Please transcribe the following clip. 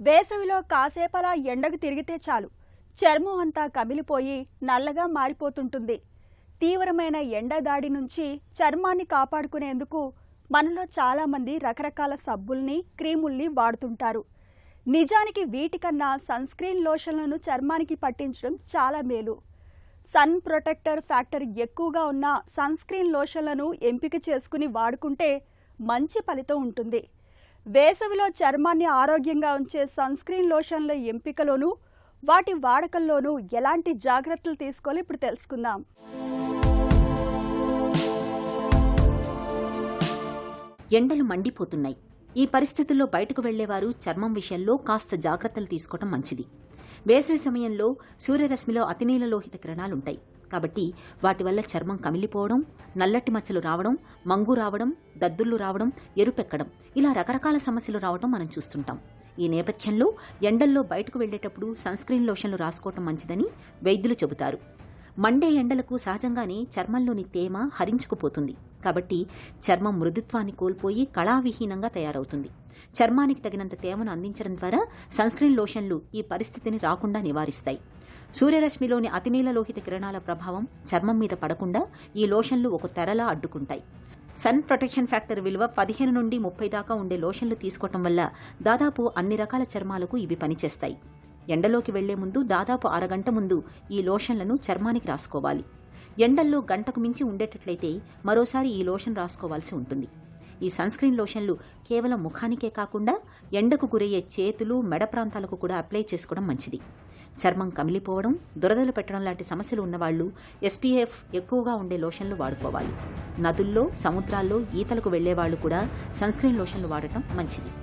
వేసవిలో కాసేపలా ఎండకు తిరిగితే చాలు చర్మం అంతా కమిలిపోయి నల్లగా మారిపోతుంటుంది. తీవ్రమైన ఎండ దాడి నుంచి చర్మాన్ని కాపాడుకునేందుకు మనలో చాలామంది రకరకాల సబ్బుల్ని, క్రీముల్ని వాడుతుంటారు. నిజానికి వీటికన్నా సన్ స్క్రీన్ లోషన్లను చర్మానికి పట్టించడం చాలా మేలు. సన్ ప్రొటెక్టర్ ఫ్యాక్టర్ ఎక్కువగా ఉన్న సన్ స్క్రీన్ లోషన్లను ఎంపిక చేసుకుని వాడుకుంటే మంచి ఫలితం ఉంటుంది. వేసవిలో చర్మాన్ని ఆరోగ్యంగా ఉంచే సన్ స్క్రీన్ లోషన్ల ఎంపికలోనూ వాటి వాడకంలోనూ ఎలాంటి జాగ్రత్తలు తీసుకోవాలో ఇప్పుడు తెలుసుకుందాం. ఎండలు మండిపోతున్నాయి. ఈ పరిస్థితుల్లో బయటకు వెళ్లేవారు చర్మం విషయంలో కాస్త జాగ్రత్తలు తీసుకోవడం మంచిది. వేసవి సమయంలో సూర్యరశ్మిలో అతినీలలోహిత కిరణాలుంటాయి కాబట్టి వాటి వల్ల చర్మం కమిలిపోవడం, నల్లటి మచ్చలు రావడం, మంగు రావడం, దద్దుర్లు రావడం, ఎరుపెక్కడం ఇలా రకరకాల సమస్యలు రావడం మనం చూస్తుంటాం. ఈ నేపథ్యంలో ఎండల్లో బయటకు వెళ్లేటప్పుడు సన్ స్క్రీన్ లోషన్లు రాసుకోవటం మంచిదని వైద్యులు చెబుతారు. మండే ఎండలకు సహజంగానే చర్మంలోని తేమ హరించుకుపోతుంది కాబట్టి చర్మం మృదుత్వాన్ని కోల్పోయి కళావిహీనంగా తయారవుతుంది. చర్మానికి తగినంత తేమను అందించడం ద్వారా సన్ స్క్రీన్ లోషన్లు ఈ పరిస్థితిని రాకుండా నివారిస్తాయి. సూర్యరశ్మిలోని అతినీలలోహిత కిరణాల ప్రభావం చర్మం మీద పడకుండా ఈ లోషన్లు ఒక తెరలా అడ్డుకుంటాయి. సన్ ప్రొటెక్షన్ ఫ్యాక్టర్ విలువ 15 నుండి 30 దాకా ఉండే లోషన్లు తీసుకోవటం వల్ల దాదాపు అన్ని రకాల చర్మాలకు ఇవి పనిచేస్తాయి. ఎండలోకి వెళ్లే ముందు దాదాపు అరగంట ముందు ఈ లోషన్లను చర్మానికి రాసుకోవాలి. ఎండల్లో గంటకు మించి ఉండేటట్లయితే మరోసారి ఈ లోషన్ రాసుకోవాల్సి ఉంటుంది. ఈ సన్ స్క్రీన్ లోషన్లు కేవలం ముఖానికే కాకుండా ఎండకు గురయ్యే చేతులు, మెడ ప్రాంతాలకు కూడా అప్లై చేసుకోవడం మంచిది. చర్మం కమిలిపోవడం, దురదలు పెట్టడం లాంటి సమస్యలు ఉన్నవాళ్లు SPF ఎక్కువగా ఉండే లోషన్లు వాడుకోవాలి. నదుల్లో, సముద్రాల్లో ఈతలకు వెళ్లేవాళ్లు కూడా సన్ స్క్రీన్ లోషన్లు వాడటం మంచిది.